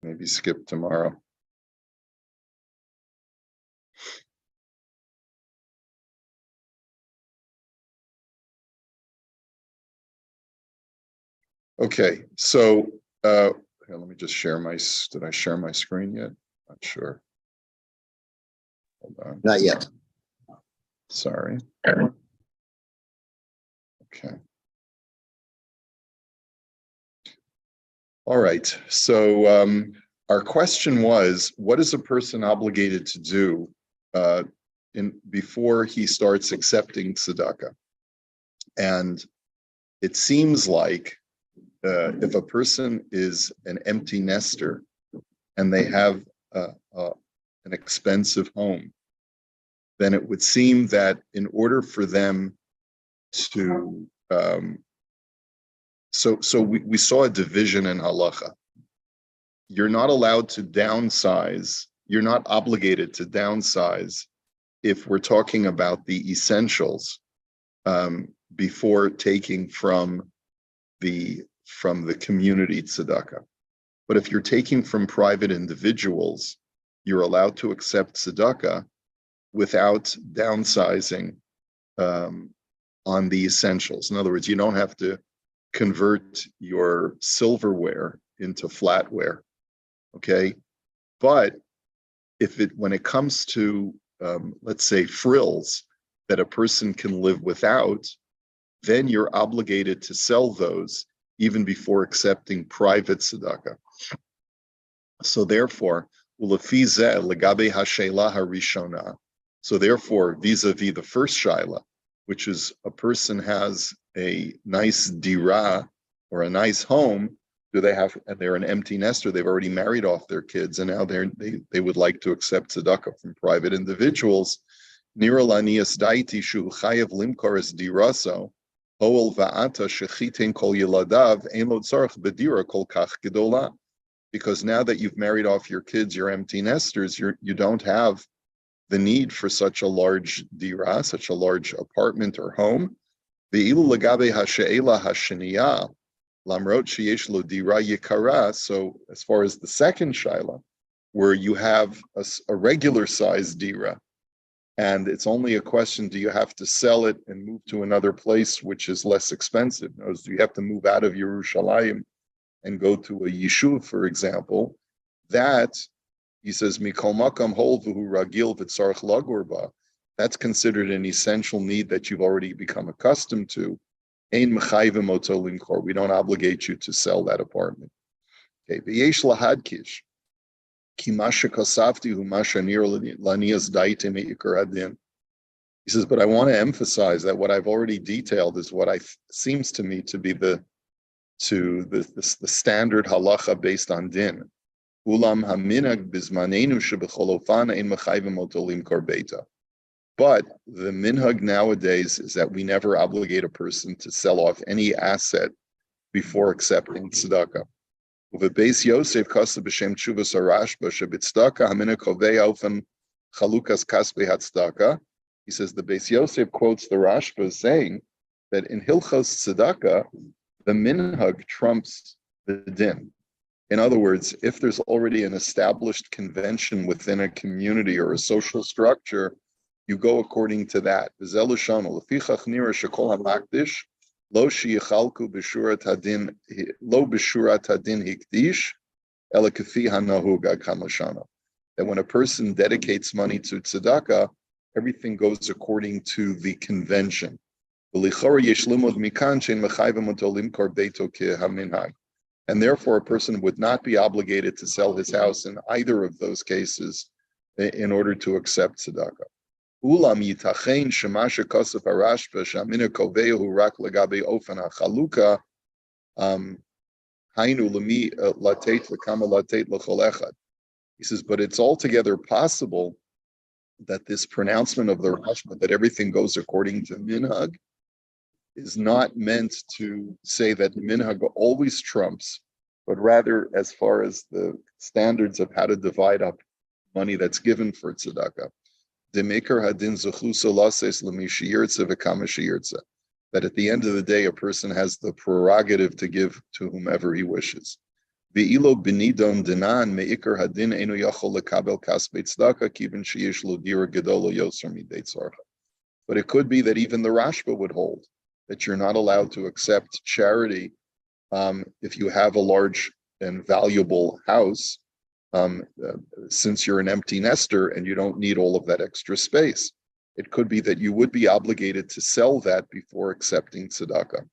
maybe skip tomorrow. Okay, so here, let me just share my. Did I share my screen yet? Not sure. Hold on. Not yet. Sorry. Okay. All right. So our question was, what is a person obligated to do before he starts accepting tzedakah? And it seems like if a person is an empty nester and they have an expensive home, then it would seem that in order for them to so we saw a division in halacha. You're not allowed to downsize. You're not obligated to downsize if we're talking about the essentials before taking from the community tzedakah. But if you're taking from private individuals, you're allowed to accept tzedakah without downsizing on the essentials. In other words, you don't have to convert your silverware into flatware, okay? But when it comes to, let's say, frills that a person can live without, then you're obligated to sell those even before accepting private tzedakah. So therefore, legabe hashela harishona. So therefore, vis-a-vis the first shaila, which is a person has a nice dira or a nice home, and they're an empty nester, they've already married off their kids, and now they would like to accept tzedakah from private individuals. Nira lanias daiti shu chayev limkor es diraso, hoel va'ata shechitin kol yiladav ein lo tzarich bedira kol kach gedola. Because now that you've married off your kids, you're empty nesters, you don't have the need for such a large dira, such a large apartment or home. Ve'ilu legabe ha'she'ela ha'sheniya, lamrot sheyesh lo dira yikara. So as far as the second shaila, where you have a regular size dira, and it's only a question, do you have to sell it and move to another place which is less expensive? In other words, do you have to move out of Yerushalayim and go to a yishuv, for example? That, he says, Mikol makam hol v'hu ragil v'tzarich lagor. That's considered an essential need that you've already become accustomed to. Ein mechayvim oto limkor. We don't obligate you to sell that apartment. Okay. V'yesh lahadkish ki masha kasafti hu masha nir lanias daite me'ikar hadin. He says, but I want to emphasize that what I've already detailed is what seems to me to be the standard halacha based on din. Ulam haminag bizmanenu shebecholofan ein mechayvim oto limkor beita. But the minhag nowadays is that we never obligate a person to sell off any asset before accepting tzedakah. Uvebeis Yosef kasa b'shem tshuvas harashba shebitzdaka haminhag kovei ofen chalukas kasbei hatzdaka. He says the Beis Yosef quotes the Rashba saying that in Hilchos tzedakah, the minhag trumps the din. In other words, if there's already an established convention within a community or a social structure, you go according to that. That when a person dedicates money to tzedakah, everything goes according to the convention. And therefore, a person would not be obligated to sell his house in either of those cases in order to accept tzedakah. Ulam yitachein shemasha kosef harashba shamina kovehu rak legabe ofen hachaluka hainu lemi latet lekama latet lechol echad. He says, but it's altogether possible that this pronouncement of the Rashba, that everything goes according to minhag, is not meant to say that minhag always trumps, but rather as far as the standards of how to divide up money that's given for tzedakah. That at the end of the day, a person has the prerogative to give to whomever he wishes. Ve'ilo benidon dinan me'ikar hadin enu yachol lekabel kasbei tzedakah kiven sheyesh lo dira gedolo yoser midei tzarcha. But it could be that even the Rashba would hold that you're not allowed to accept charity if you have a large and valuable house, since you're an empty nester and you don't need all of that extra space. It could be that you would be obligated to sell that before accepting tzedakah.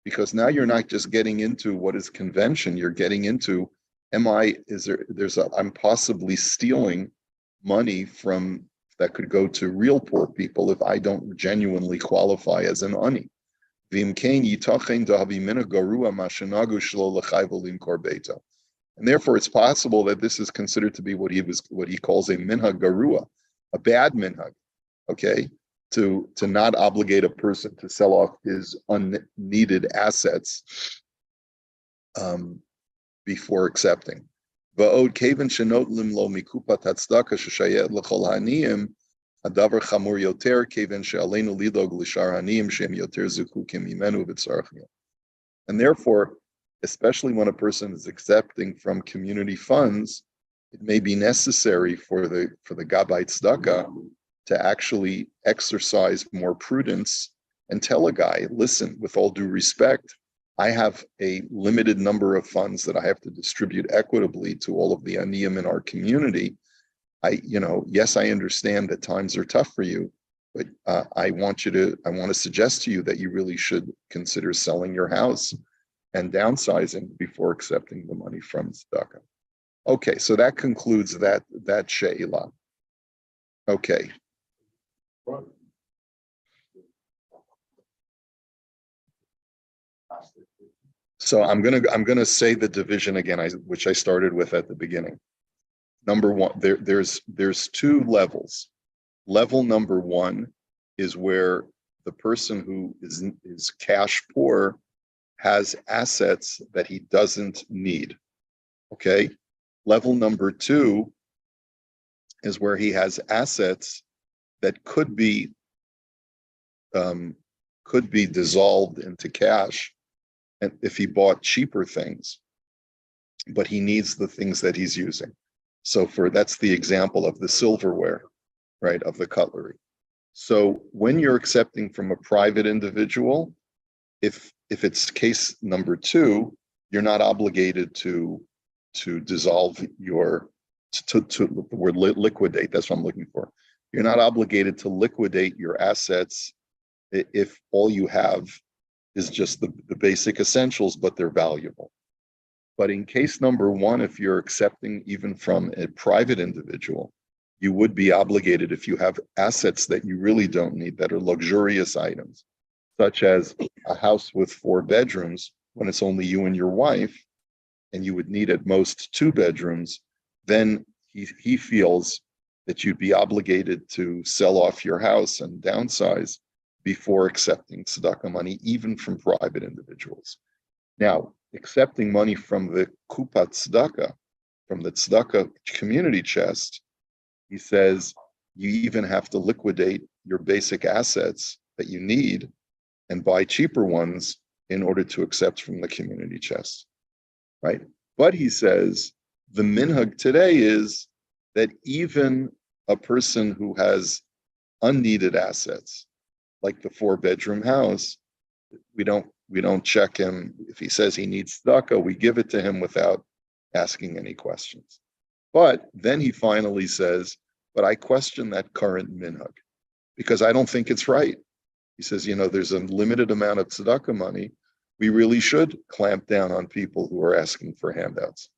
Because now you're not just getting into what is convention, you're getting into, I'm possibly stealing money from that could go to real poor people if I don't genuinely qualify as an ani. And therefore, it's possible that this is considered to be what he calls a minhag garua, a bad minhag, okay, to not obligate a person to sell off his unneeded assets before accepting. Va'od kevan shenot limlo mikupat hatzdaka sheshayet lechol haniyim hadavar chamur yoter kevan she'aleinu lidog l'shar haniyim shem yoter zukukim imenu v'tzarchim. And therefore, especially when a person is accepting from community funds, it may be necessary for the gabbai tzedakah to actually exercise more prudence and tell a guy, listen, with all due respect, I have a limited number of funds that I have to distribute equitably to all of the aniyim in our community. Yes, I understand that times are tough for you, but I want to suggest to you that you really should consider selling your house and downsizing before accepting the money from tzedakah. Okay, so that concludes that she'ila. Okay. So I'm gonna say the division again, which I started with at the beginning. Number one, there's two levels. Level number one is where the person who is cash poor has assets that he doesn't need. Okay. Level number two is where he has assets that could be dissolved into cash, and if he bought cheaper things, but he needs the things that he's using. So that's the example of the silverware, right, of the cutlery. So when you're accepting from a private individual, if it's case number two, you're not obligated to dissolve the word liquidate, that's what I'm looking for. You're not obligated to liquidate your assets if all you have is just the basic essentials, but they're valuable. But in case number one, if you're accepting even from a private individual, you would be obligated if you have assets that you really don't need, that are luxurious items, such as a house with 4 bedrooms when it's only you and your wife, and you would need at most 2 bedrooms, then he feels that you'd be obligated to sell off your house and downsize before accepting tzedakah money, even from private individuals. Now, accepting money from the kupat tzedakah, from the tzedakah community chest, he says you even have to liquidate your basic assets that you need and buy cheaper ones in order to accept from the community chest, right? But he says the minhag today is that even a person who has unneeded assets, like the 4-bedroom house, we don't check him. If he says he needs tzedakah, we give it to him without asking any questions. But then he finally says, but I question that current minhag because I don't think it's right. He says, there's a limited amount of tzedakah money. We really should clamp down on people who are asking for handouts.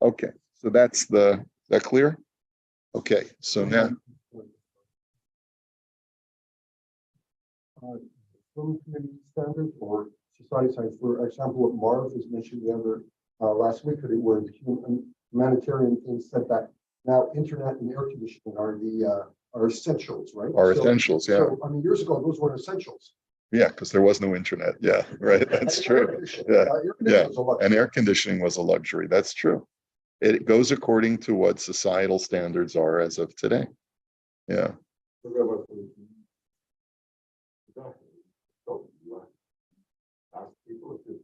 Okay, so is that clear? Okay, so now. From community standards or society science, for example, what Marv was mentioning the other last week, that it was humanitarian things said that now internet and air conditioning are essentials, right? Essentials, yeah. So years ago those weren't essentials. Yeah, because there was no internet. Yeah, right. That's true. Yeah, and air conditioning was a luxury. That's true. It goes according to what societal standards are as of today. Yeah. Ask people if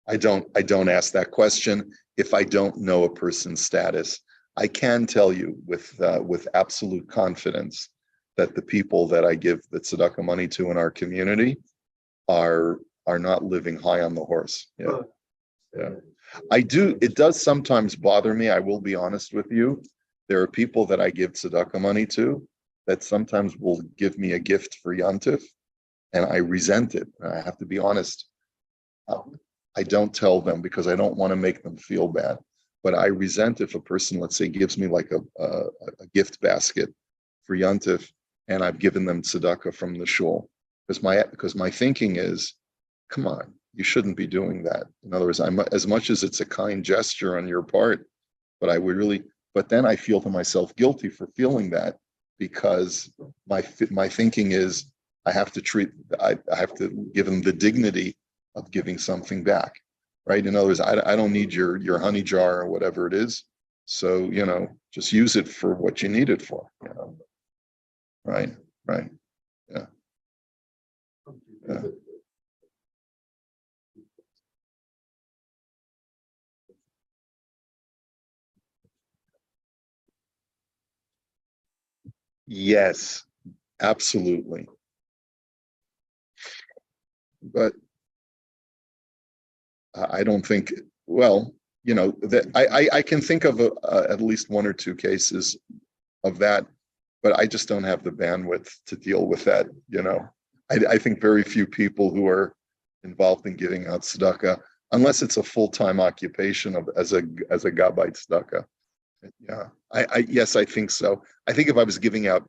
I don't ask that question if I don't know a person's status. I can tell you with absolute confidence that the people that I give the tzedakah money to in our community are not living high on the horse. Yeah. Yeah. It does sometimes bother me. I will be honest with you. There are people that I give tzedakah money to that sometimes will give me a gift for Yantif, and I resent it. I have to be honest. I don't tell them because I don't want to make them feel bad. But I resent if a person, let's say, gives me like a gift basket for Yantif, and I've given them tzedakah from the shul. Because my thinking is, come on, you shouldn't be doing that. In other words, as much as it's a kind gesture on your part, but then I feel to myself guilty for feeling that, because my thinking is I have to give them the dignity of giving something back, right? In other words, I don't need your honey jar or whatever it is. So, just use it for what you need it for, Right. Yeah. Yeah. Yes, absolutely. But I don't think, well, that I can think of at least one or two cases of that, but I just don't have the bandwidth to deal with that. I think very few people who are involved in giving out tzedakah, unless it's a full-time occupation as a gabbai tzedakah. Yeah, yes, I think so. I think if I was giving out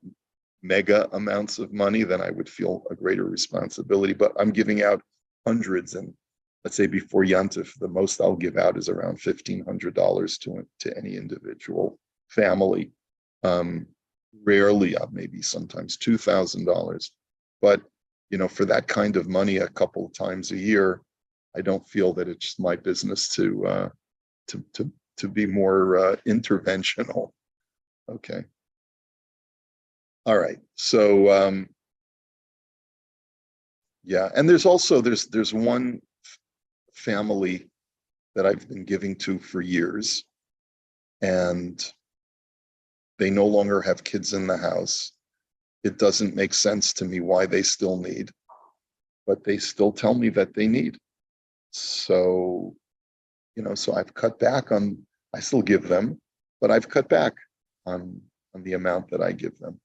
mega amounts of money, then I would feel a greater responsibility. But I'm giving out hundreds, and let's say before Yantif, the most I'll give out is around $1,500 to any individual family. Rarely, maybe sometimes $2,000. But for that kind of money, a couple of times a year, I don't feel that it's my business to be more interventional. Okay. All right. So yeah, and there's one family that I've been giving to for years, and they no longer have kids in the house. It doesn't make sense to me why they still need, but they still tell me that they need. So, so I've cut back I still give them, but I've cut back on the amount that I give them.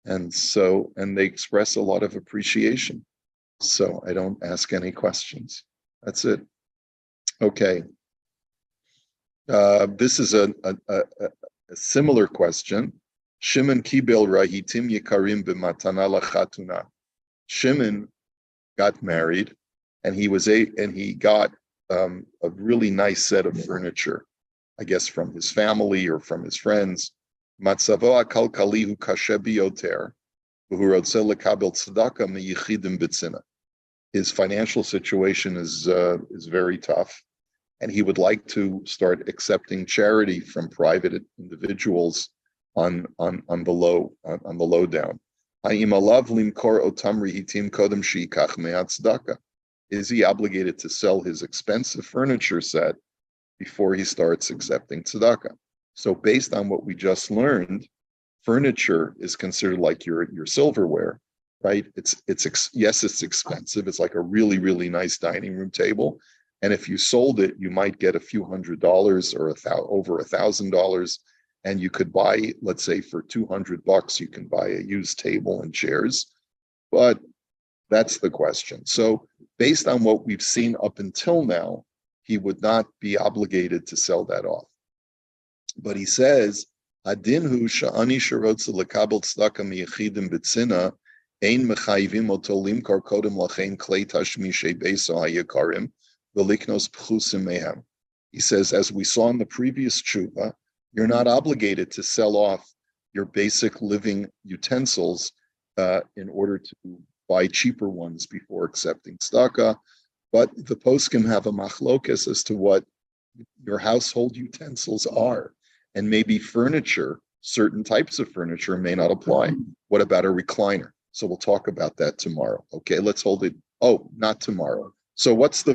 And they express a lot of appreciation. So I don't ask any questions. That's it. Okay. This is a similar question. Shimon kibel rahitim yikarim b'matana lachatuna. Shimon got married, and he got a really nice set of furniture, I guess from his family or from his friends. Matzavo akalkali hu kashe biyoter, v'hu rotzeh lekabel tzedakah miyichidim b'tzina. His financial situation is very tough, and he would like to start accepting charity from private individuals on the low down. Is he obligated to sell his expensive furniture set before he starts accepting tzedakah? So based on what we just learned, furniture is considered like your silverware, right? It's expensive. It's like a really, really nice dining room table. And if you sold it, you might get a few $100 or over $1,000. And you could buy, let's say for $200, you can buy a used table and chairs. But that's the question. So based on what we've seen up until now, he would not be obligated to sell that off. But he says, Adinhu sha'ani sharotza lekabel tzedakah miyichidim b'tzina ein mechayivim oto limkar kodem lachein klei tashmishe beso hayikarim v'liknos pchusim mehem. He says, as we saw in the previous tshuva, you're not obligated to sell off your basic living utensils in order to buy cheaper ones before accepting tzedakah. But the poskim have a machlokes as to what your household utensils are. And maybe furniture, certain types of furniture may not apply. What about a recliner? So we'll talk about that tomorrow. Okay, let's hold it. Oh, not tomorrow. So what's the